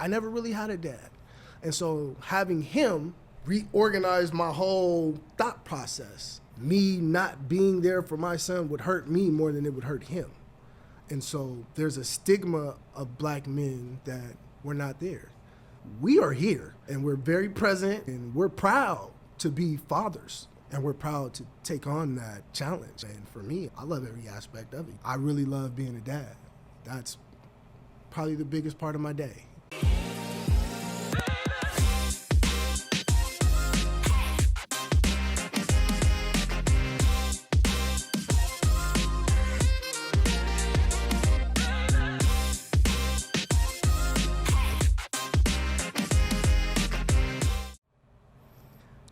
I never really had a dad. And so having him reorganize my whole thought process. Me not being there for my son would hurt me more than it would hurt him. And so there's a stigma of black men that we're not there. We are here, and we're very present, and we're proud to be fathers, and we're proud to take on that challenge. And for me, I love every aspect of it. I really love being a dad. That's probably the biggest part of my day.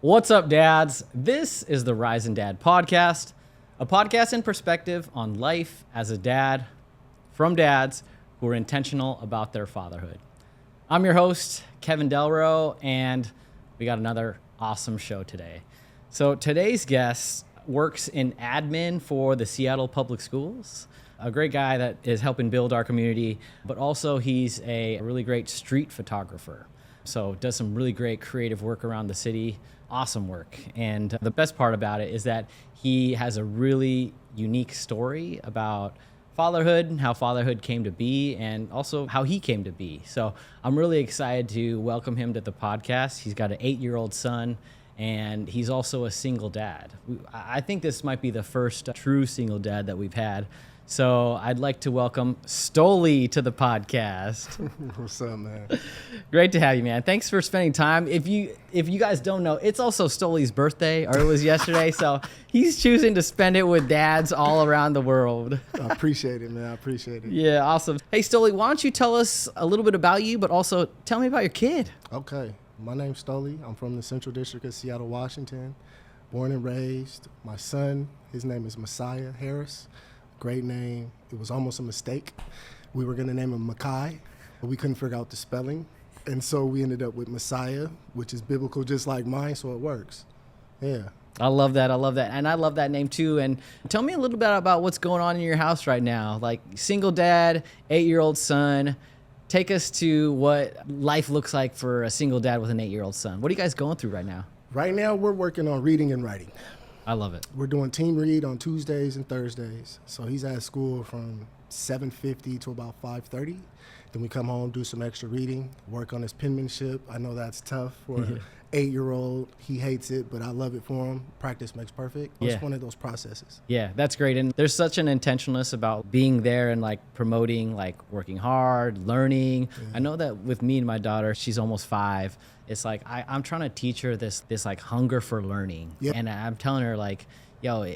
What's up, dads? This is the Rise and Dad podcast, a podcast in perspective on life as a dad from dads who are intentional about their fatherhood. I'm your host, Kevin Delro, and we got another awesome show today. So today's guest works in admin for the Seattle Public Schools, a great guy that is helping build our community, but also he's a really great street photographer. So does some really great creative work around the city. Awesome work. And the best part about it is that he has a really unique story about fatherhood and how fatherhood came to be and also how he came to be. So I'm really excited to welcome him to the podcast. He's got an 8-year-old son and he's also a single dad. I think this might be the first true single dad that we've had. So I'd like to welcome Stoli to the podcast. What's up, man? Great to have you, man. Thanks for spending time. If you guys don't know, it's also Stoli's birthday, or it was yesterday. So he's choosing to spend it with dads all around the world. I appreciate it, man. I appreciate it. Yeah, awesome. Hey, Stoli, why don't you tell us a little bit about you, but also tell me about your kid. Okay. My name's Stoli. I'm from the Central District of Seattle, Washington. Born and raised. My son, his name is Messiah Harris. Great name. It was almost a mistake. We were going to name him Makai, but we couldn't figure out the spelling. And so we ended up with Messiah, which is biblical just like mine, so it works. Yeah. I love that. And I love that name too. And tell me a little bit about what's going on in your house right now. Like single dad, 8-year-old son. Take us to what life looks like for a single dad with an 8-year-old son. What are you guys going through right now? Right now, we're working on reading and writing. I love it. We're doing team read on Tuesdays and Thursdays. So he's at school from 7:50 to about 5:30. Then we come home, do some extra reading, work on his penmanship. I know that's tough for an 8-year-old. He hates it, but I love it for him. Practice makes perfect. It's one of those processes. Yeah, that's great. And there's such an intentionalness about being there and like promoting, like working hard, learning. Yeah. I know that with me and my daughter, she's almost 5. It's like I'm trying to teach her this like hunger for learning. Yep. And I'm telling her like, yo,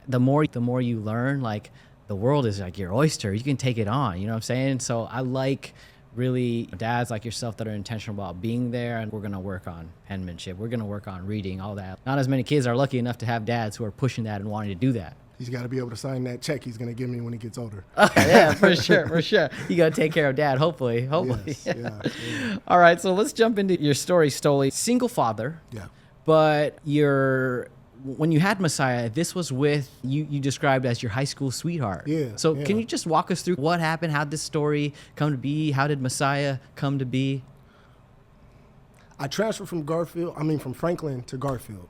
the more you learn, like the world is like your oyster. You can take it on. You know what I'm saying? So I like really dads like yourself that are intentional about being there, and we're going to work on penmanship. We're going to work on reading, all that. Not as many kids are lucky enough to have dads who are pushing that and wanting to do that. He's got to be able to sign that check he's going to give me when he gets older. Yeah, for sure. You got to take care of dad, hopefully. Yes, yeah. All right, so let's jump into your story, Stoli. Single father. Yeah. But when you had Messiah, this was with, you described as your high school sweetheart. Yeah. So can you just walk us through what happened? How'd this story come to be? How did Messiah come to be? I transferred from Franklin to Garfield.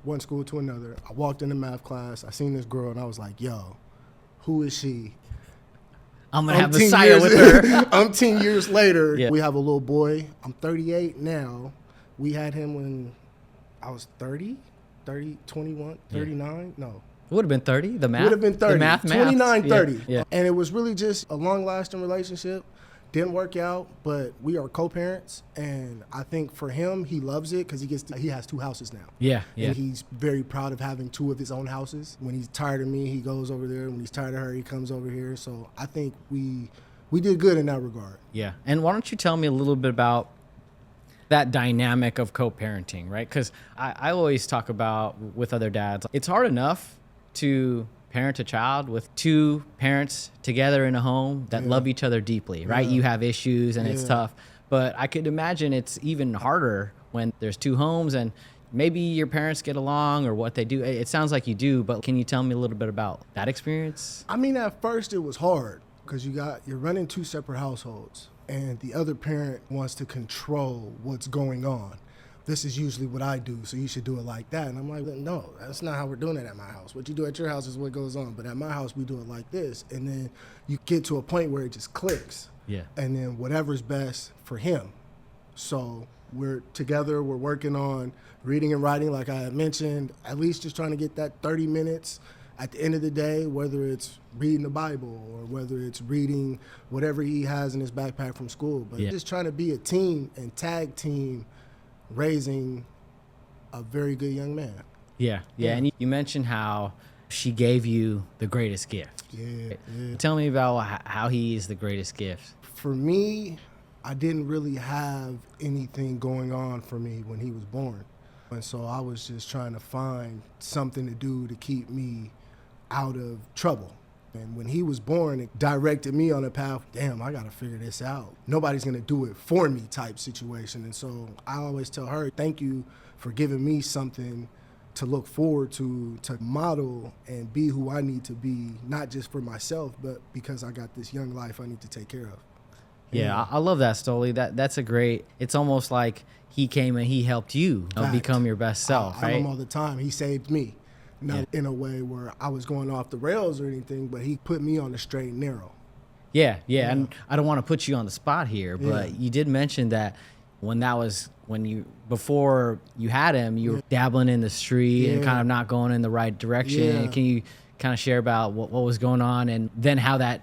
One school to another. I walked into math class. I seen this girl, and I was like, yo, who is she? I'm going to have Messiah with her. 10 years later, we have a little boy. I'm 38 now. We had him when I was 30, 21, 39. No. It would have been 30, the math? Would have been 30. The math. 29, 30. Yeah. And it was really just a long-lasting relationship. Didn't work out, but we are co-parents, and I think for him, he loves it because he has 2 houses now. Yeah. And he's very proud of having 2 of his own houses. When he's tired of me, he goes over there. When he's tired of her, he comes over here. So I think we did good in that regard. Yeah. And why don't you tell me a little bit about that dynamic of co-parenting, right? Because I always talk about with other dads, it's hard enough to parent a child with 2 parents together in a home that love each other deeply, right? You have issues and it's tough, but I could imagine it's even harder when there's 2 homes and maybe your parents get along or what they do. It sounds like you do, but can you tell me a little bit about that experience? I mean, at first it was hard because you're running 2 separate households. and the other parent wants to control what's going on. This is usually what I do, so you should do it like that. And I'm like, no, that's not how we're doing it at my house. What you do at your house is what goes on, but at my house, we do it like this. And then you get to a point where it just clicks. Yeah. And then whatever's best for him. So we're together, we're working on reading and writing, like I had mentioned, at least just trying to get that 30 minutes at the end of the day, whether it's reading the Bible or whether it's reading whatever he has in his backpack from school. But just trying to be a team and tag team raising a very good young man. Yeah. And you mentioned how she gave you the greatest gift. Yeah. Tell me about how he is the greatest gift. For me, I didn't really have anything going on for me when he was born. And so I was just trying to find something to do to keep me out of trouble. And when he was born, it directed me on a path, damn, I got to figure this out. Nobody's going to do it for me type situation. And so I always tell her, thank you for giving me something to look forward to model and be who I need to be, not just for myself, but because I got this young life I need to take care of. Yeah, I love that, Stoli. That's a great, it's almost like he came and he helped you become your best self, I right? tell him all the time, he saved me. Not in a way where I was going off the rails or anything, but he put me on the straight and narrow. Yeah. And I don't want to put you on the spot here, but you did mention that before you had him, you were dabbling in the street and kind of not going in the right direction. Yeah. Can you kind of share about what was going on and then how that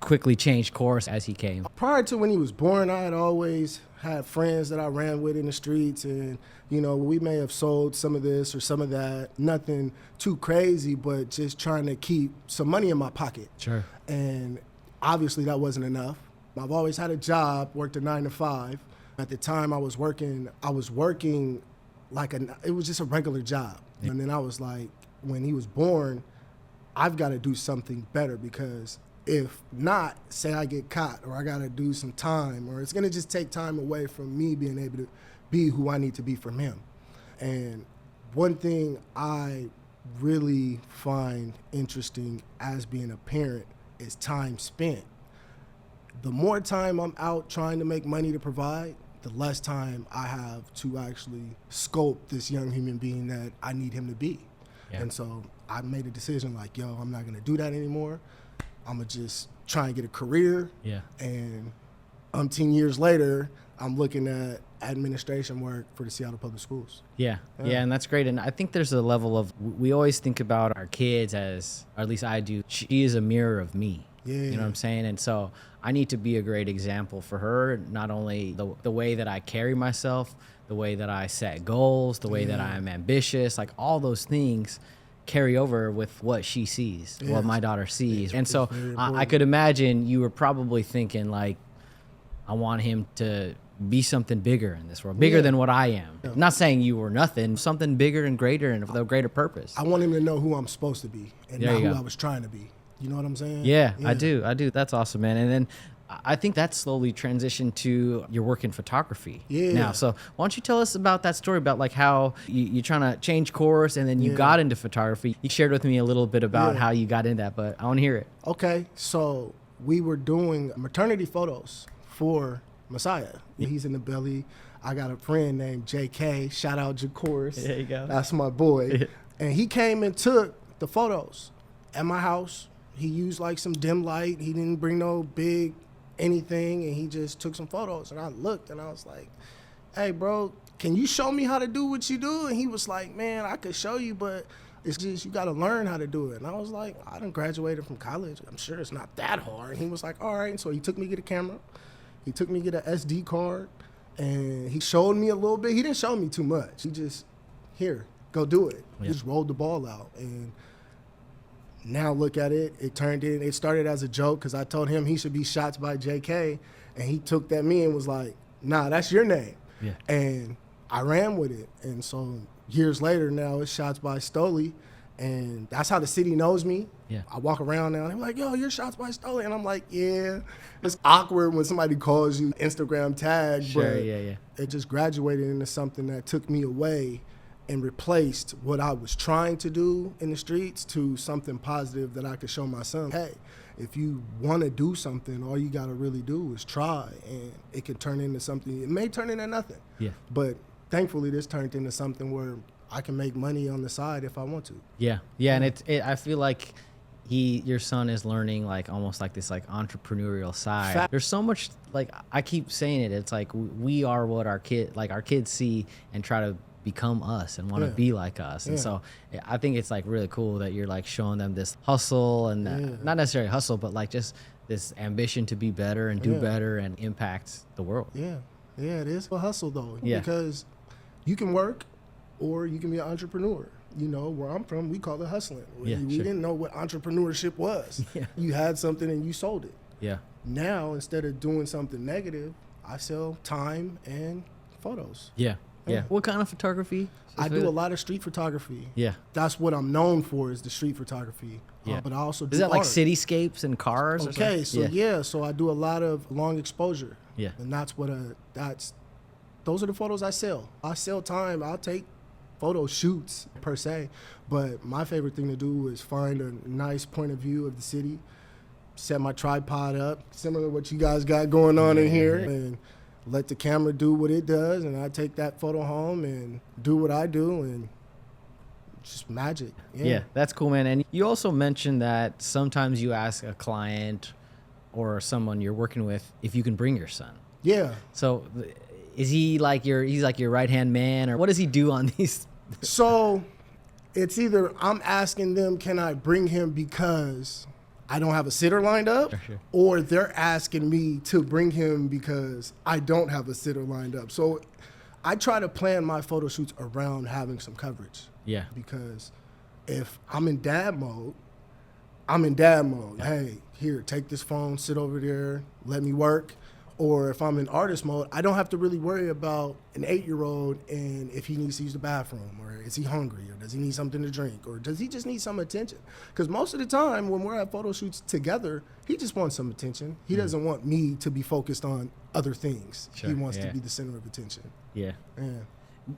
quickly changed course as he came? Prior to when he was born, I had always had friends that I ran with in the streets, and we may have sold some of this or some of that. Nothing too crazy, but just trying to keep some money in my pocket. Sure. And obviously that wasn't enough. I've always had a job, worked a 9 to 5. At the time I was working like it was just a regular job. Yeah. And then I was like, when he was born, I've got to do something better, because if not, say I get caught or I got to do some time, or it's going to just take time away from me being able to be who I need to be from him. And one thing I really find interesting as being a parent is time spent. The more time I'm out trying to make money to provide, the less time I have to actually sculpt this young human being that I need him to be. Yeah. And so I made a decision like, I'm not going to do that anymore. I'm going to just try and get a career. Yeah. And 10 years later, I'm looking at administration work for the Seattle Public Schools. Yeah, and that's great. And I think there's a level of, we always think about our kids as, or at least I do, she is a mirror of me. Yeah. You know what I'm saying? And so I need to be a great example for her, not only the way that I carry myself, the way that I set goals, the way that I'm ambitious, like all those things carry over with what she sees, what my daughter sees. And so I could imagine you were probably thinking like, I want him to be something bigger in this world, bigger than what I am. I'm not saying you were nothing, something bigger and greater and of a greater purpose. I want him to know who I'm supposed to be and not who I was trying to be. You know what I'm saying? Yeah, I do. That's awesome, man. And then I think that slowly transitioned to your work in photography now. So why don't you tell us about that story about like how you're trying to change course and then you got into photography. You shared with me a little bit about how you got into that, but I want to hear it. Okay, so we were doing maternity photos for Messiah. He's in the belly. I got a friend named JK. Shout out Jacoris. There you go. That's my boy. And he came and took the photos at my house. He used like some dim light. He didn't bring no big anything, and he just took some photos. And I looked and I was like, hey bro, can you show me how to do what you do? And he was like, man, I could show you, but it's just, you got to learn how to do it. And I was like, I done graduated from college. I'm sure it's not that hard. And he was like, all right. And so he took me to get a camera. He took me to get an SD card, and he showed me a little bit. He didn't show me too much. He just, here, go do it. He just rolled the ball out. And now look at it. It started as a joke because I told him he should be Shots by JK, and he took that me and was like, nah, that's your name. Yeah. And I ran with it. And so years later now it's Shots by Stoli, and that's how the city knows me. Yeah. I walk around now and they're like, yo, you're Shots by Stoli. And I'm like, yeah. It's awkward when somebody calls you Instagram tag, but it just graduated into something that took me away and replaced what I was trying to do in the streets to something positive that I could show my son. Hey, if you want to do something, all you got to really do is try, and it can turn into something. It may turn into nothing. Yeah. But thankfully, this turned into something where I can make money on the side if I want to. Yeah. Yeah. And I feel like your son is learning like almost like this like entrepreneurial side. There's so much, like I keep saying it. It's like we are what our kids see and try to become us and want to be like us. And so I think it's like really cool that you're like showing them this hustle and not necessarily hustle, but like just this ambition to be better and do better and impact the world. Yeah. Yeah, it is a hustle though. Yeah. Because you can work or you can be an entrepreneur. You know, where I'm from, we call it hustling. Yeah, we didn't know what entrepreneurship was. Yeah. You had something and you sold it. Yeah. Now, instead of doing something negative, I sell time and photos. Yeah. Yeah. What kind of photography? I do a lot of street photography. Yeah. That's what I'm known for, is the street photography. Yeah. But I also do Is that like art. cityscapes and cars? Okay, or so so I do a lot of long exposure. Yeah. And those are the photos I sell. I sell time. I'll take photo shoots per se, but my favorite thing to do is find a nice point of view of the city, set my tripod up, similar to what you guys got going on in here, and let the camera do what it does, and I take that photo home and do what I do, and just magic. Yeah, that's cool, man. And you also mentioned that sometimes you ask a client or someone you're working with if you can bring your son. Yeah. So is he like he's like your right-hand man, or what does he do on these? So it's either I'm asking them, can I bring him because I don't have a sitter lined up, Sure. or they're asking me to bring him because I don't have a sitter lined up. So I try to plan my photo shoots around having some coverage. Yeah. Because if I'm in dad mode, I'm in dad mode. Hey, here, take this phone, sit over there, let me work. Or if I'm in artist mode, I don't have to really worry about an 8-year-old and if he needs to use the bathroom, or is he hungry, or does he need something to drink, or does he just need some attention? Because most of the time when we're at photo shoots together, he just wants some attention. He doesn't want me to be focused on other things. Sure, He wants to be the center of attention. Yeah. Yeah.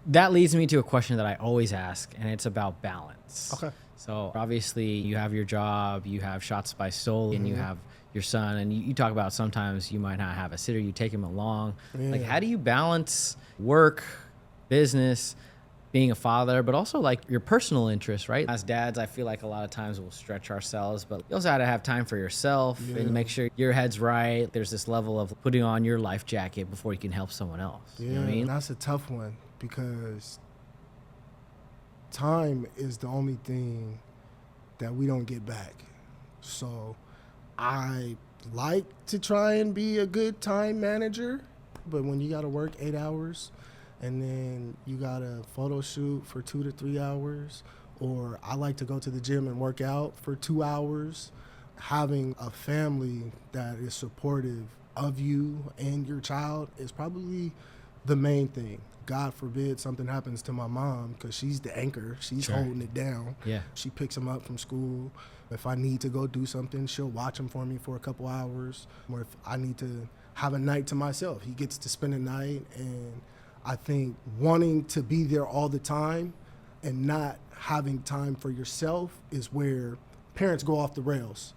That leads me to a question that I always ask, and it's about balance. Okay. So obviously you have your job, you have Shots by Stoli, and you have your son, and you talk about sometimes you might not have a sitter, you take him along. Like, how do you balance work, business, being a father, but also like your personal interests, right? As dads, I feel like a lot of times we'll stretch ourselves, but you also have to have time for yourself and make sure your head's right. There's this level of putting on your life jacket before you can help someone else. Yeah, You know what I mean? That's a tough one, because time is the only thing that we don't get back. So I like to try and be a good time manager, but when you got to work 8 hours and then you got a photo shoot for 2 to 3 hours, or I like to go to the gym and work out for 2 hours, having a family that is supportive of you and your child is probably the main thing. God forbid something happens to my mom, because she's the anchor. She's holding it down. Yeah. She picks him up from school. If I need to go do something, she'll watch him for me for a couple hours. Or if I need to have a night to myself, he gets to spend a night. And I think wanting to be there all the time and not having time for yourself is where parents go off the rails.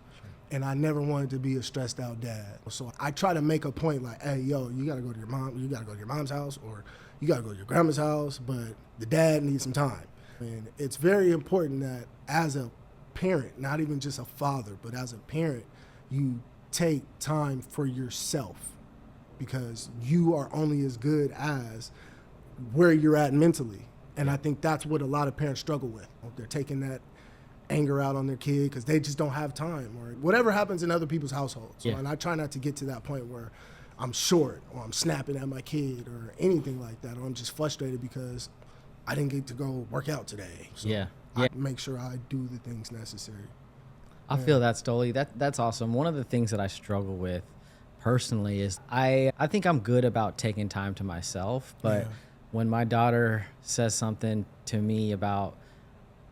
And I never wanted to be a stressed out dad. So I try to make a point like, hey, yo, you gotta go to your mom's house, or you gotta go to your grandma's house, but the dad needs some time. And it's very important that as a parent, not even just a father, but as a parent, you take time for yourself, because you are only as good as where you're at mentally. And I think that's what a lot of parents struggle with. They're taking that anger out on their kid because they just don't have time, or whatever happens in other people's households. So, and I try not to get to that point where I'm short, or I'm snapping at my kid, or anything like that, or I'm just frustrated because I didn't get to go work out today. So I make sure I do the things necessary. I feel that, Stoli. That's awesome. One of the things that I struggle with personally is I think I'm good about taking time to myself, but when my daughter says something to me about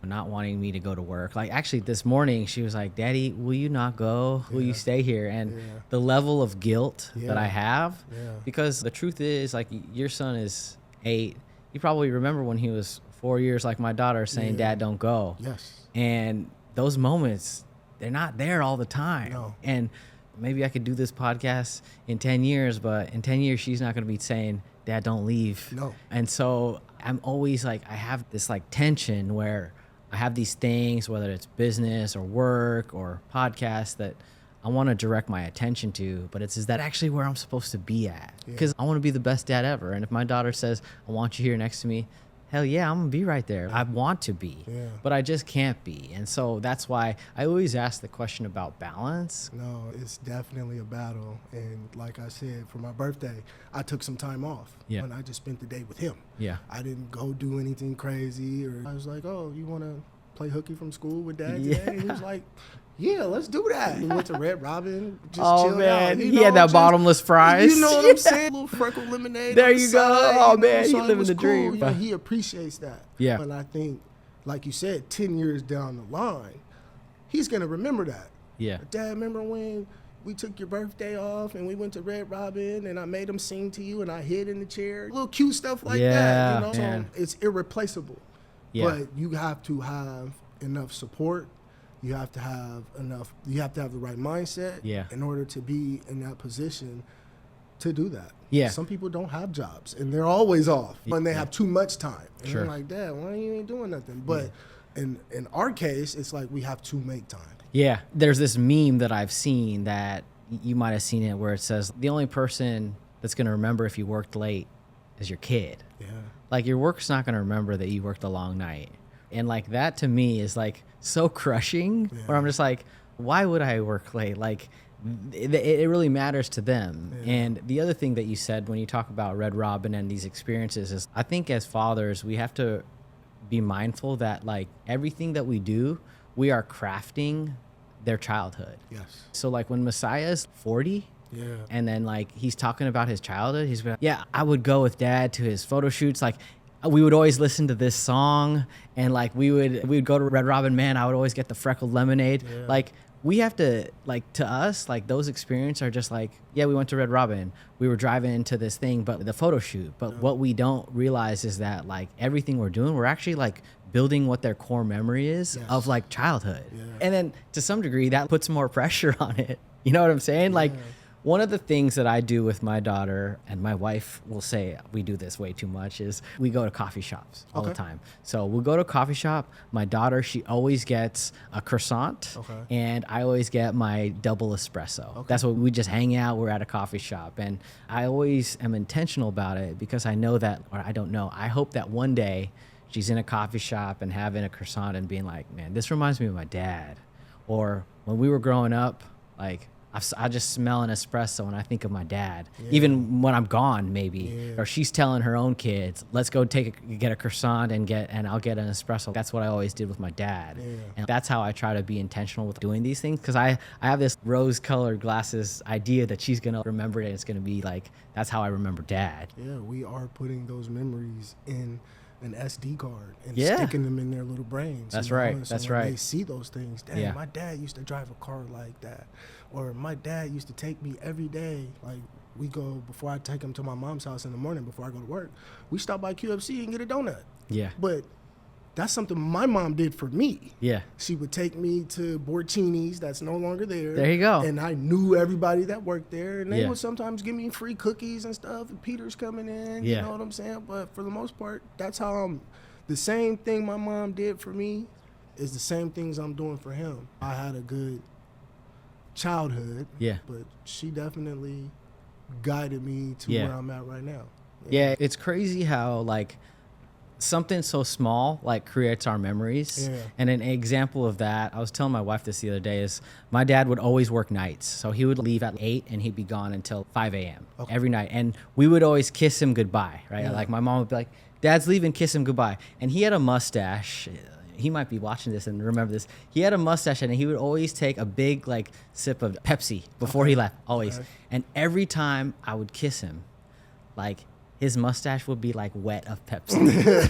not wanting me to go to work, like actually this morning she was like, Daddy, will you not go? Will you stay here? And the level of guilt that I have, because the truth is, like, your son is 8. You probably remember when he was 4 years, like my daughter, saying, Dad, don't go. Yes. And those moments they're not there all the time. No. And maybe I could do this podcast in 10 years, but in 10 years, she's not going to be saying, Dad, don't leave. No. And so I'm always like, I have this like tension where I have these things, whether it's business or work or podcast, that I want to direct my attention to, but is that actually where I'm supposed to be at? Because I want to be the best dad ever. And if my daughter says, I want you here next to me, hell yeah, I'm going to be right there. I want to be, but I just can't be. And so that's why I always ask the question about balance. No, it's definitely a battle. And like I said, for my birthday, I took some time off. Yeah. And I just spent the day with him. Yeah. I didn't go do anything crazy. Or I was like, oh, you want to play hooky from school with Dad today? And he was like, yeah, let's do that. We went to Red Robin, just chill out. He had that bottomless fries. You know what I'm saying? A little freckle lemonade. There on the you side, go. Oh, you know? man, he So it living was the cool. dream. You know, he appreciates that. Yeah. And I think, like you said, 10 years down the line, he's going to remember that. Yeah. Dad, remember when we took your birthday off and we went to Red Robin and I made him sing to you and I hid in the chair? Little cute stuff like that, you know? Man. So it's irreplaceable. Yeah. But you have to have enough support. You have to have the right mindset in order to be in that position to do that. Yeah. Some people don't have jobs and they're always off and they have too much time. And Sure. they're like, Dad, why you ain't doing nothing? But in our case, it's like we have to make time. Yeah. There's this meme that I've seen that you might have seen it where it says the only person that's going to remember if you worked late is your kid. Yeah. Like your work's not going to remember that you worked a long night. And like that to me is like so crushing where I'm just like, why would I work late? Like it really matters to them. And the other thing that you said when you talk about Red Robin and these experiences is I think as fathers, we have to be mindful that like everything that we do, we are crafting their childhood. Yes. So like when Messiah's 40, and then like he's talking about his childhood, he's like, yeah, I would go with Dad to his photo shoots. Like we would always listen to this song and like we would go to Red Robin, man, I would always get the freckled lemonade. Like we have to, like, to us, like those experiences are just like, yeah, we went to Red Robin, we were driving into this thing, but the photo shoot. But what we don't realize is that like everything we're doing, we're actually like building what their core memory is of like childhood. And then to some degree that puts more pressure on it. You know what I'm saying? Like one of the things that I do with my daughter, and my wife will say we do this way too much, is we go to coffee shops all the time. So we'll go to a coffee shop. My daughter, she always gets a croissant, and I always get my double espresso. That's what we just hang out. We're at a coffee shop, and I always am intentional about it because I know that, or I don't know, I hope that one day she's in a coffee shop and having a croissant and being like, man, this reminds me of my dad. Or when we were growing up, like, I just smell an espresso when I think of my dad, even when I'm gone, maybe. Or she's telling her own kids, let's go get a croissant and I'll get an espresso. That's what I always did with my dad. And that's how I try to be intentional with doing these things. Because I have this rose-colored glasses idea that she's going to remember it. And it's going to be like, that's how I remember Dad. Yeah, we are putting those memories in an SD card and sticking them in their little brains. That's you know? right. And so That's when right. they see those things, dang, my dad used to drive a car like that. Or my dad used to take me every day. Like we go, before I take him to my mom's house in the morning before I go to work, we stop by QFC and get a donut. Yeah. But that's something my mom did for me. Yeah. She would take me to Borchini's, that's no longer there. There you go. And I knew everybody that worked there. And they would sometimes give me free cookies and stuff. And Peter's coming in, you know what I'm saying? But for the most part, that's how the same thing my mom did for me is the same things I'm doing for him. I had a good childhood, but she definitely guided me to where I'm at right now. Yeah, it's crazy how like something so small like creates our memories. And an example of that, I was telling my wife this the other day, is my dad would always work nights. So he would leave at 8 and he'd be gone until 5 a.m. Every night. And we would always kiss him goodbye, right? Like my mom would be like, Dad's leaving, kiss him goodbye. And he had a mustache. He might be watching this and remember this. He had a mustache and he would always take a big like sip of Pepsi before he left, always. And every time I would kiss him, like his mustache would be like wet of Pepsi.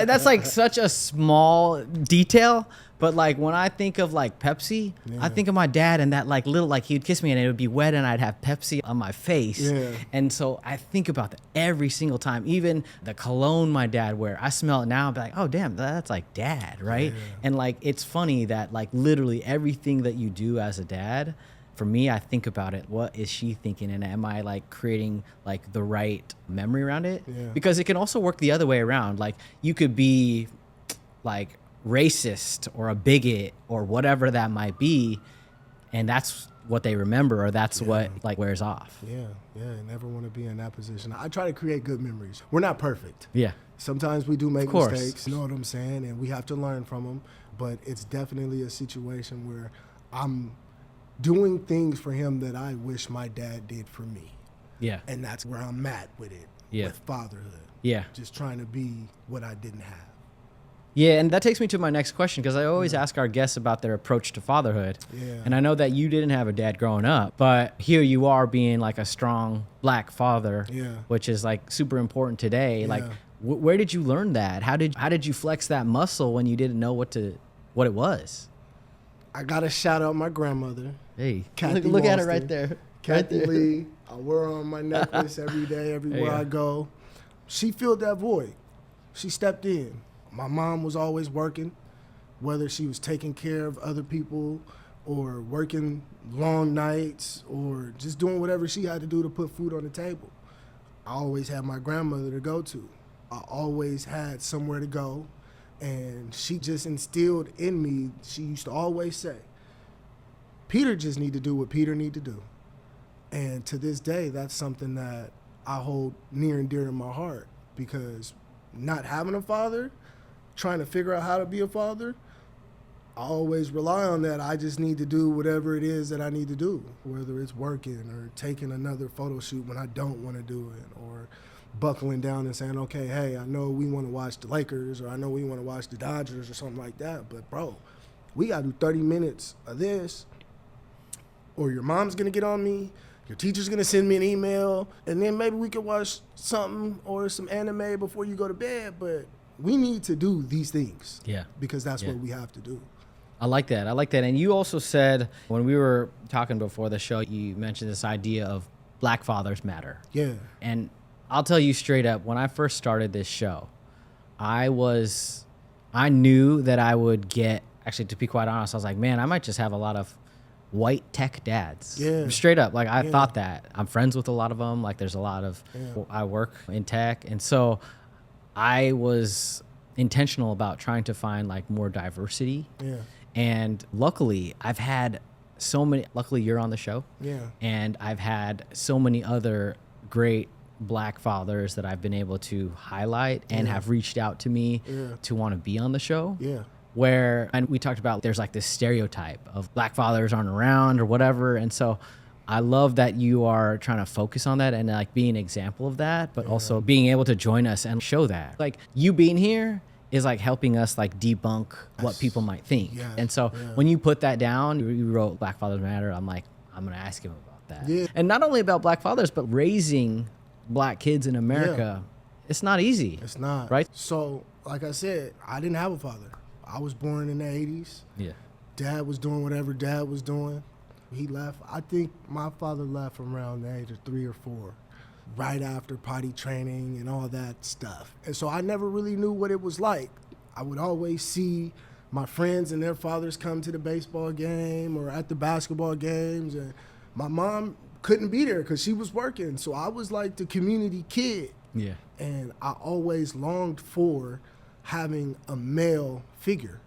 That's like such a small detail, but like when I think of like Pepsi, I think of my dad and that like little, like he'd kiss me and it would be wet and I'd have Pepsi on my face. Yeah. And so I think about that every single time. Even the cologne my dad wear, I smell it now and be like, oh damn, that's like dad, right? Yeah. And like it's funny that like literally everything that you do as a dad, for me, I think about it. What is she thinking? And am I like creating like the right memory around it? Yeah. Because it can also work the other way around. Like you could be like racist or a bigot or whatever that might be. And that's what they remember, or that's what like wears off. Yeah. I never want to be in that position. I try to create good memories. We're not perfect. Yeah. Sometimes we do make Of course. mistakes, you know what I'm saying? And we have to learn from them. But it's definitely a situation where I'm doing things for him that I wish my dad did for me. Yeah. And that's where I'm at with it, with fatherhood. Yeah. Just trying to be what I didn't have. Yeah, and that takes me to my next question, because I always ask our guests about their approach to fatherhood. Yeah. And I know that you didn't have a dad growing up, but here you are being like a strong black father, which is like super important today. Like, where did you learn that? How did you flex that muscle when you didn't know what it was? I got to shout out my grandmother. Hey, Kathy look at it Walston. right there. Kathy Lee. I wear her on my necklace every day, everywhere I go. She filled that void. She stepped in. My mom was always working, whether she was taking care of other people or working long nights or just doing whatever she had to do to put food on the table. I always had my grandmother to go to. I always had somewhere to go. And she just instilled in me, she used to always say, Peter just need to do what Peter need to do. And to this day, that's something that I hold near and dear to my heart, because not having a father, trying to figure out how to be a father, I always rely on that. I just need to do whatever it is that I need to do, whether it's working or taking another photo shoot when I don't want to do it, or buckling down and saying, okay, hey, I know we want to watch the Lakers, or I know we want to watch the Dodgers or something like that, but bro, we got to do 30 minutes of this, or your mom's going to get on me, your teacher's going to send me an email, and then maybe we could watch something or some anime before you go to bed, but we need to do these things. Yeah. Because that's what we have to do. I like that. And you also said, when we were talking before the show, you mentioned this idea of black fathers matter. Yeah. And I'll tell you straight up, when I first started this show, I knew that I would get, actually, to be quite honest, I was like, man, I might just have a lot of white tech dads. Yeah. Straight up. Like, I thought that. I'm friends with a lot of them. Like, there's a lot of, I work in tech. And so I was intentional about trying to find like more diversity. Yeah. And luckily, I've had so many, luckily you're on the show. Yeah. And I've had so many other great black fathers that I've been able to highlight and have reached out to me to want to be on the show. Yeah. And we talked about, there's like this stereotype of black fathers aren't around or whatever. And so I love that you are trying to focus on that and like be an example of that, but also being able to join us and show that. Like, you being here is like helping us like debunk what people might think. Yeah. And so when you put that down, you wrote Black Fathers Matter, I'm like, I'm going to ask him about that. Yeah. And not only about black fathers, but raising black kids in America. It's not easy. It's not. Right? So, like I said, I didn't have a father. I was born in the 80s. Yeah. Dad was doing whatever dad was doing. He left. I think my father left from around the age of 3 or 4, right after potty training and all that stuff. And so I never really knew what it was like. I would always see my friends and their fathers come to the baseball game or at the basketball games, and my mom couldn't be there because she was working. So I was like the community kid. Yeah. And I always longed for having a male figure.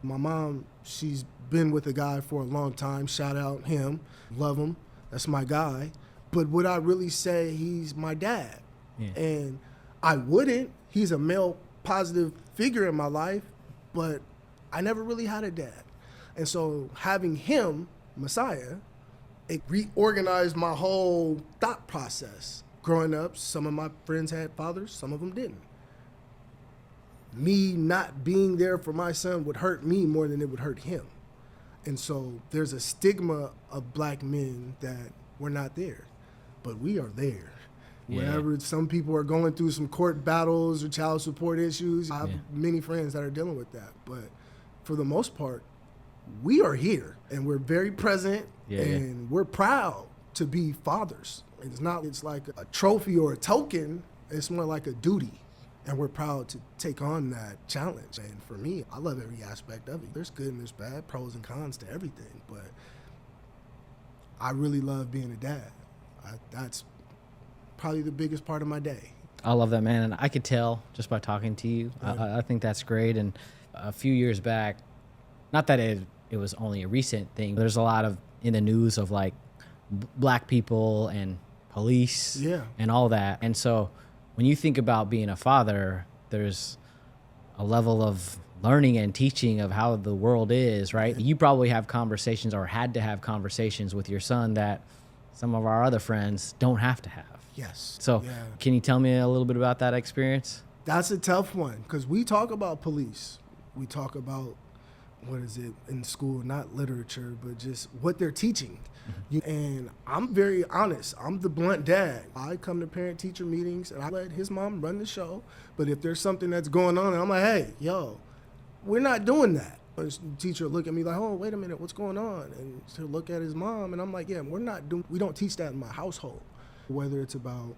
My mom, she's been with a guy for a long time. Shout out him. Love him. That's my guy. But would I really say he's my dad? Yeah. And I wouldn't. He's a male positive figure in my life, but I never really had a dad. And so having him, Messiah, it reorganized my whole thought process. Growing up, some of my friends had fathers, some of them didn't. Me not being there for my son would hurt me more than it would hurt him. And so there's a stigma of black men that we're not there, but we are there. Wherever some people are going through some court battles or child support issues, I have many friends that are dealing with that. But for the most part, we are here and we're very present and we're proud to be fathers. It's like a trophy or a token. It's more like a duty. And we're proud to take on that challenge. And for me, I love every aspect of it. There's good and there's bad, pros and cons to everything. But I really love being a dad. That's probably the biggest part of my day. I love that, man. And I could tell just by talking to you. I think that's great. And a few years back, not that it was only a recent thing, there's a lot of in the news of like black people and police and all that. And so when you think about being a father, there's a level of learning and teaching of how the world is, right? You probably have conversations or had to have conversations with your son that some of our other friends don't have to have. Yes. So can you tell me a little bit about that experience? That's a tough one because we talk about police. We talk about, what is it, in school, not literature, but just what they're teaching. And I'm very honest. I'm the blunt dad. I come to parent-teacher meetings, and I let his mom run the show. But if there's something that's going on, and I'm like, hey, yo, we're not doing that. The teacher will look at me like, oh, wait a minute, what's going on? And she'll look at his mom, and I'm like, yeah, we don't teach that in my household. Whether it's about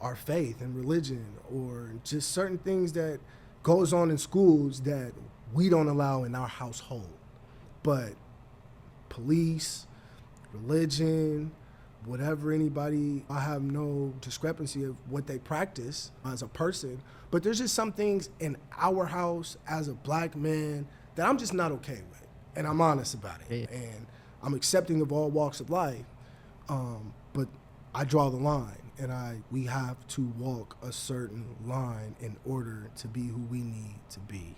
our faith and religion or just certain things that goes on in schools that we don't allow in our household. But police, religion, whatever I have no discrepancy of what they practice as a person, but there's just some things in our house as a black man that I'm just not okay with, and I'm honest about it, and I'm accepting of all walks of life, but I draw the line, and we have to walk a certain line in order to be who we need to be,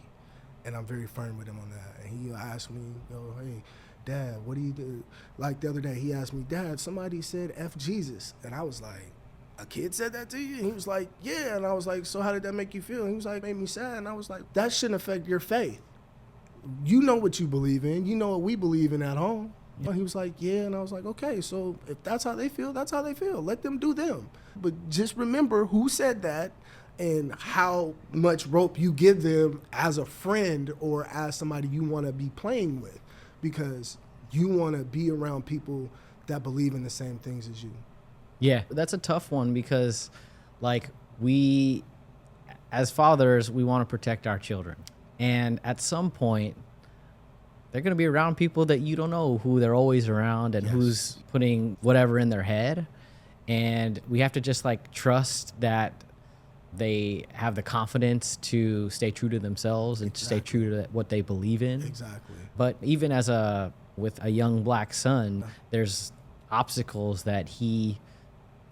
and I'm very firm with him on that, and he asked me, hey, Dad, what do you do? Like the other day, he asked me, Dad, somebody said F Jesus. And I was like, a kid said that to you? And he was like, yeah. And I was like, so how did that make you feel? And he was like, it made me sad. And I was like, that shouldn't affect your faith. You know what you believe in. You know what we believe in at home. Yeah. And he was like, yeah. And I was like, okay, so if that's how they feel, that's how they feel. Let them do them. But just remember who said that and how much rope you give them as a friend or as somebody you want to be playing with. Because you want to be around people that believe in the same things as you. Yeah, that's a tough one because, like, we, as fathers, we want to protect our children. And at some point, they're going to be around people that you don't know who they're always around and who's putting whatever in their head. And we have to just, like, trust that they have the confidence to stay true to themselves and stay true to what they believe in. Exactly. But even with a young black son, there's obstacles that he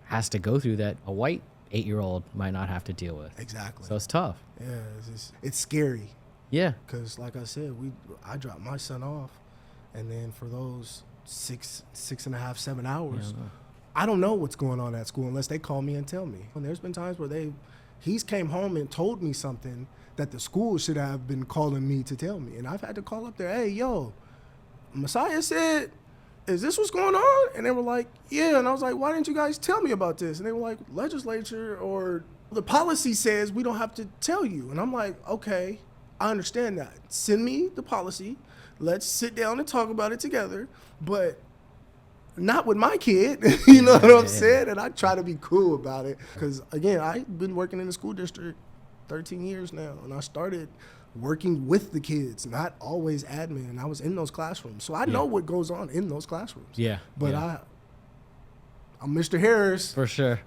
has to go through that a white 8-year-old might not have to deal with. Exactly. So it's tough. Yeah, it's scary. Yeah. Because like I said, I dropped my son off, and then for those 6.5, 7 hours, I don't know what's going on at school unless they call me and tell me. And there's been times where he's came home and told me something that the school should have been calling me to tell me. And I've had to call up there, hey, yo, Messiah said, is this what's going on? And they were like, yeah. And I was like, why didn't you guys tell me about this? And they were like, legislature or the policy says we don't have to tell you. And I'm like, okay, I understand that. Send me the policy. Let's sit down and talk about it together. But not with my kid, you know what I'm saying? And I try to be cool about it. Because, again, I've been working in the school district 13 years now. And I started working with the kids, not always admin. And I was in those classrooms. So I know what goes on in those classrooms. Yeah. But I'm Mr. Harris. For sure.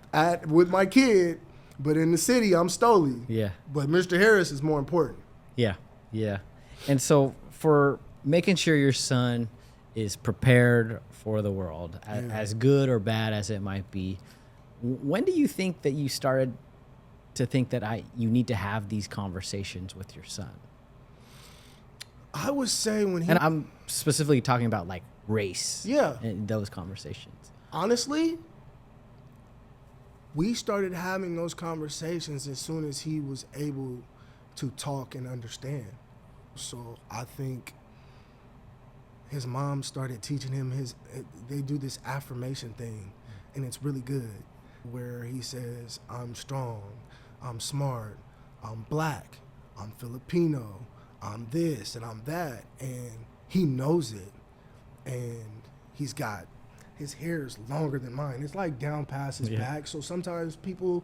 With my kid. But in the city, I'm Stoli. Yeah. But Mr. Harris is more important. Yeah. Yeah. And so for making sure your son is prepared for the world, as good or bad as it might be, when do you think that you started to think that you need to have these conversations with your son? I would say when he... And I'm specifically talking about like race. Yeah. And those conversations. Honestly, we started having those conversations as soon as he was able to talk and understand. So I think his mom started teaching him they do this affirmation thing, and it's really good. where he says, I'm strong, I'm smart, I'm black, I'm Filipino, I'm this and I'm that. And he knows it. And he's got, his hair is longer than mine. It's like down past his back. So sometimes people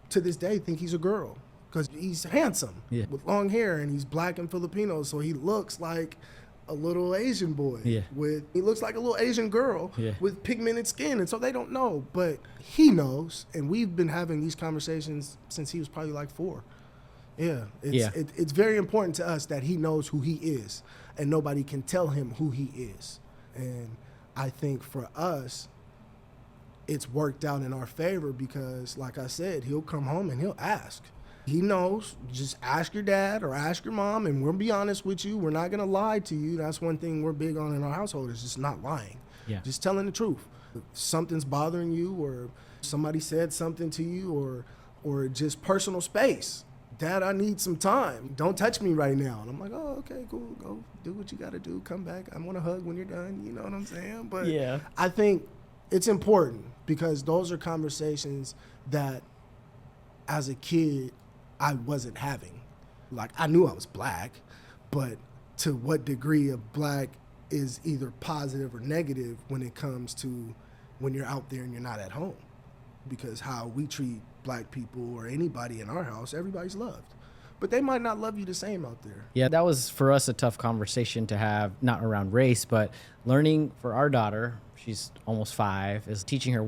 to this day think he's a girl because he's handsome with long hair and he's black and Filipino. So he looks like a little Asian boy he looks like a little Asian girl with pigmented skin. And so they don't know, but he knows. And we've been having these conversations since he was probably like 4. It's very important to us that he knows who he is and nobody can tell him who he is. And I think for us, it's worked out in our favor because, like I said, he'll come home and he'll ask. He knows, just ask your dad or ask your mom, and we'll be honest with you. We're not going to lie to you. That's one thing we're big on in our household is just not lying. Just telling the truth. If something's bothering you or somebody said something to you or just personal space. Dad, I need some time. Don't touch me right now. And I'm like, oh, okay, cool. Go do what you got to do. Come back. I want a hug when you're done. You know what I'm saying? But I think it's important because those are conversations that as a kid, I wasn't having. Like, I knew I was black, but to what degree of black is either positive or negative when it comes to when you're out there and you're not at home. Because how we treat black people or anybody in our house, everybody's loved. But they might not love you the same out there. Yeah, that was for us a tough conversation to have, not around race, but learning for our daughter, she's almost 5, is teaching her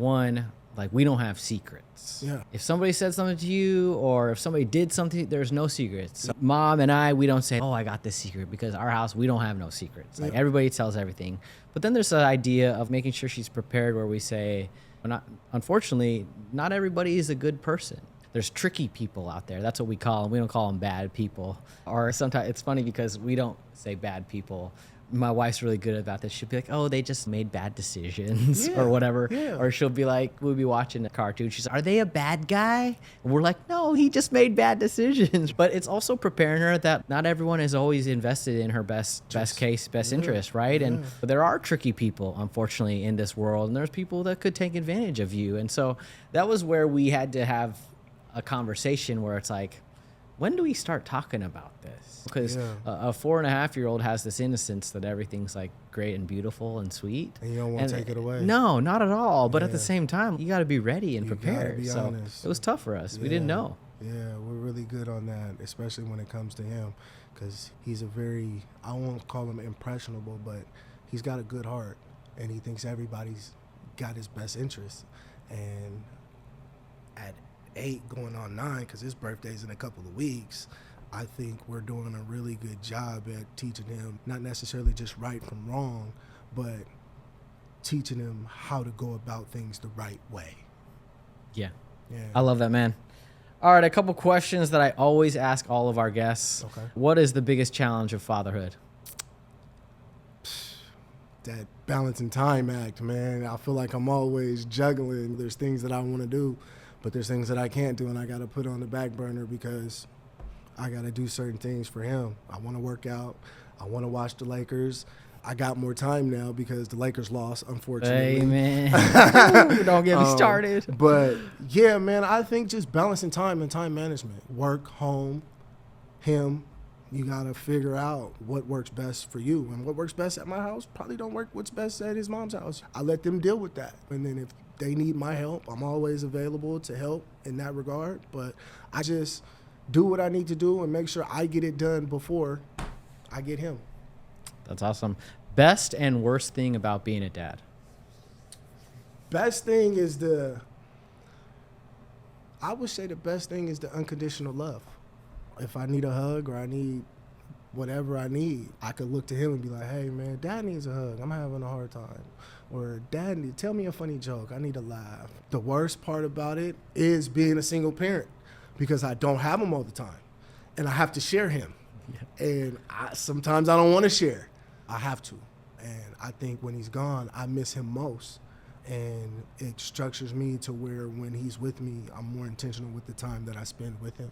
like we don't have secrets. If somebody said something to you or if somebody did something, there's no secrets. Mom and I, we don't say, oh, I got this secret because our house, we don't have no secrets. Like everybody tells everything. But then there's the idea of making sure she's prepared where we say, unfortunately, not everybody is a good person. There's tricky people out there. That's what we call them. We don't call them bad people. Or sometimes it's funny because we don't say bad people. My wife's really good about this. She'll be like, oh, they just made bad decisions or whatever. Or she'll be like, we'll be watching a cartoon. She's like, are they a bad guy? And we're like, no, he just made bad decisions. But it's also preparing her that not everyone is always invested in her best interest, right? And there are tricky people, unfortunately, in this world. And there's people that could take advantage of you. And so that was where we had to have a conversation where it's like, when do we start talking about this? Because a 4.5-year-old has this innocence that everything's like great and beautiful and sweet. And you don't want to take it away. No, not at all. But at the same time, you got to be ready and prepared. Be so honest. it was tough for us. We didn't know. Yeah, we're really good on that, especially when it comes to him. Because he's a very, I won't call him impressionable, but he's got a good heart. And he thinks everybody's got his best interest. And at 8 going on 9, because his birthday's in a couple of weeks, I think we're doing a really good job at teaching him not necessarily just right from wrong, but teaching him how to go about things the right way. Yeah. I love that, man. All right, a couple questions that I always ask all of our guests. Okay. What is the biggest challenge of fatherhood? That balance and time act, man. I feel like I'm always juggling. There's things that I want to do, but there's things that I can't do, and I got to put on the back burner because I got to do certain things for him. I want to work out. I want to watch the Lakers. I got more time now because the Lakers lost, unfortunately. Hey, man. Don't get me started. But, yeah, man, I think just balancing time and time management. Work, home, him. You got to figure out what works best for you. And what works best at my house probably don't work what's best at his mom's house. I let them deal with that. And then if they need my help, I'm always available to help in that regard. But I just do what I need to do and make sure I get it done before I get him. That's awesome. Best and worst thing about being a dad? Best thing is I would say the best thing is the unconditional love. If I need a hug or I need whatever I need, I could look to him and be like, hey, man, Dad needs a hug. I'm having a hard time. Or Dad, tell me a funny joke. I need a laugh. The worst part about it is being a single parent because I don't have him all the time and I have to share him. Yeah. And sometimes I don't want to share. I have to. And I think when he's gone, I miss him most. And it structures me to where when he's with me, I'm more intentional with the time that I spend with him.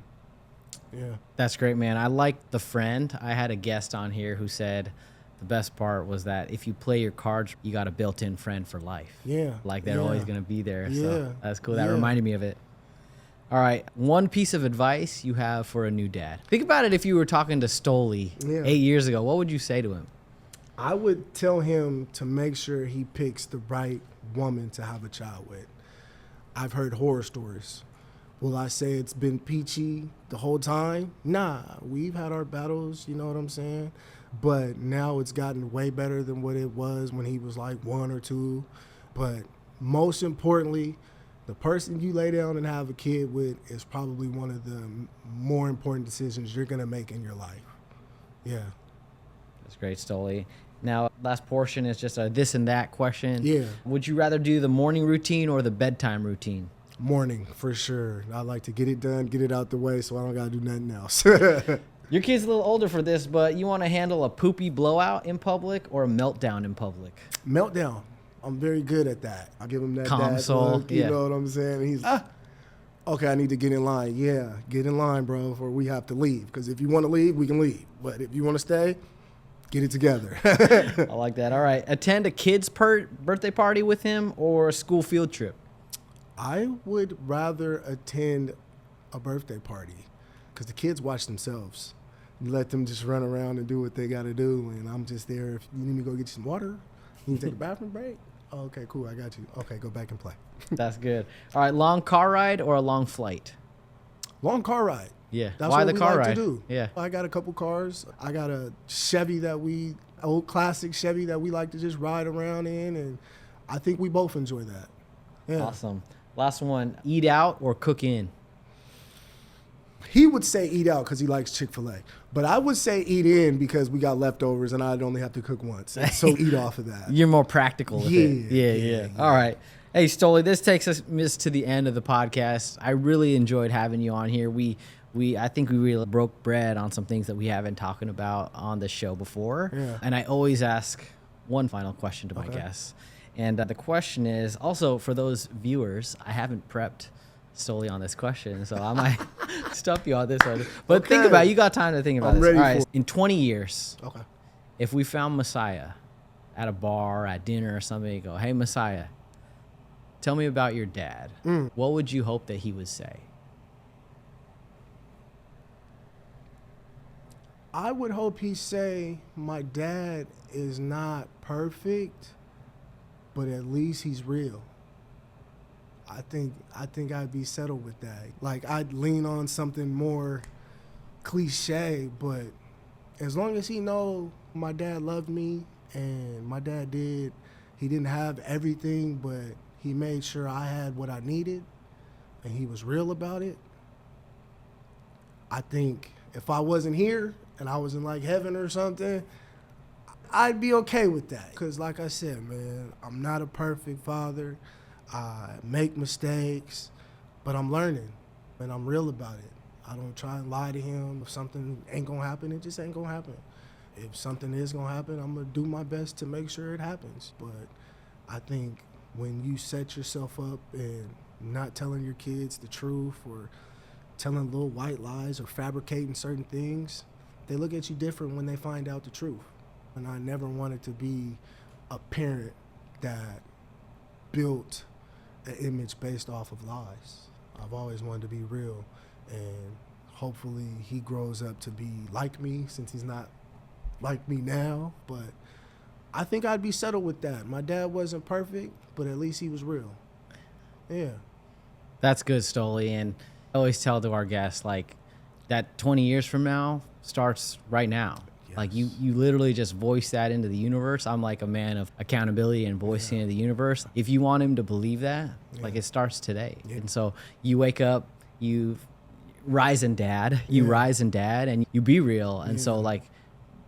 Yeah. That's great, man. I like the friend. I had a guest on here who said the best part was that if you play your cards, you got a built-in friend for life. Yeah. Like they're always going to be there. Yeah. So that's cool. That Yeah. reminded me of it. All right. One piece of advice you have for a new dad. Think about it if you were talking to Stoli 8 years ago. What would you say to him? I would tell him to make sure he picks the right woman to have a child with. I've heard horror stories. Will I say it's been peachy the whole time? Nah, we've had our battles, you know what I'm saying? But now it's gotten way better than what it was when he was like 1 or 2. But most importantly, the person you lay down and have a kid with is probably one of the more important decisions you're going to make in your life. Yeah. That's great, Stoli. Now, last portion is just a this and that question. Yeah. Would you rather do the morning routine or the bedtime routine? Morning, for sure. I like to get it done, get it out the way so I don't got to do nothing else. Your kid's a little older for this, but you want to handle a poopy blowout in public or a meltdown in public? Meltdown. I'm very good at that. I give him that Calm dad soul, look, you know what I'm saying? And he's, okay, I need to get in line. Yeah, get in line, bro, or we have to leave. Because if you want to leave, we can leave. But if you want to stay, get it together. I like that. All right. Attend a kid's birthday party with him or a school field trip? I would rather attend a birthday party because the kids watch themselves. You let them just run around and do what they got to do, and I'm just there. If you need me to go get you some water, you need to take a bathroom break? Oh, okay, cool, I got you. Okay, go back and play. That's good. All right, long car ride or a long flight? Long car ride. Yeah. That's Why what the we car like ride? to do. Yeah. I got a couple cars. I got a Chevy old classic Chevy that we like to just ride around in, and I think we both enjoy that. Yeah. Awesome. Last one, eat out or cook in? He would say eat out because he likes Chick-fil-A. But I would say eat in because we got leftovers and I'd only have to cook once. And so eat off of that. You're more practical with it. Yeah. All right. Hey, Stoli, this takes us to the end of the podcast. I really enjoyed having you on here. I think we really broke bread on some things that we haven't talking about on the show before. Yeah. And I always ask one final question to my guests. And the question is, also for those viewers, I haven't prepped Stoli on this question, so I might stump you on this one. But think about it. You got time to think about I'm this. ready All right. for it. In 20 years, Okay. if we found Messiah at a bar, at dinner or something, you go, hey, Messiah, tell me about your dad. What would you hope that he would say? I would hope he say, my dad is not perfect, but at least he's real. I think I'd be settled with that. Like, I'd lean on something more cliche, but as long as he know my dad loved me and my dad he didn't have everything, but he made sure I had what I needed and he was real about it. I think if I wasn't here and I was in like heaven or something, I'd be okay with that. Because like I said, man, I'm not a perfect father. I make mistakes, but I'm learning and I'm real about it. I don't try and lie to him. If something ain't gonna happen, it just ain't gonna happen. If something is gonna happen, I'm gonna do my best to make sure it happens. But I think when you set yourself up and not telling your kids the truth or telling little white lies or fabricating certain things, they look at you different when they find out the truth. And I never wanted to be a parent that built an image based off of lies. I've always wanted to be real, and hopefully he grows up to be like me, since he's not like me now. But I think I'd be settled with that. My dad wasn't perfect, but at least he was real. Yeah. That's good, Stoli. And I always tell to our guests, like, that 20 years from now starts right now. Yes. Like, you literally just voice that into the universe. I'm like a man of accountability and voicing into the universe. If you want him to believe that, like, it starts today. Yeah. And so you wake up, you rise and dad, and you be real. And so, like,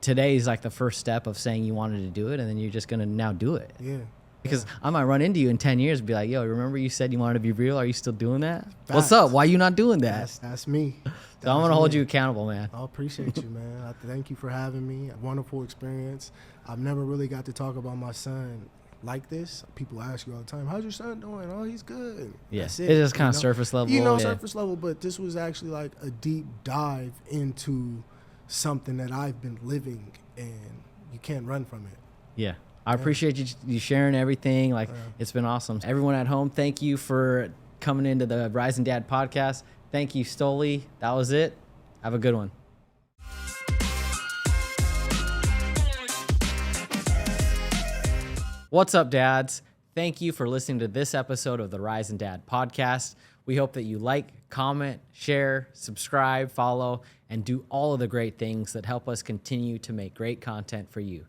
today is like the first step of saying you wanted to do it, and then you're just going to now do it. Yeah. Because I might run into you in 10 years and be like, yo, remember you said you wanted to be real? Are you still doing that? What's Facts. up? Why you not doing that? That's me. So I'm going to hold you accountable, man. I appreciate you, man. I thank you for having me. A wonderful experience. I've never really got to talk about my son like this. People ask you all the time, how's your son doing? Oh, he's good. Yes. That's It's just kind of surface level. Yeah. Surface level, but this was actually like a deep dive into something that I've been living and you can't run from it. Yeah. I appreciate you sharing everything. Like, it's been awesome. Everyone at home, thank you for coming into the Rising Dad podcast. Thank you, Stoli. That was it. Have a good one. What's up, dads? Thank you for listening to this episode of the Rising Dad podcast. We hope that you like, comment, share, subscribe, follow, and do all of the great things that help us continue to make great content for you.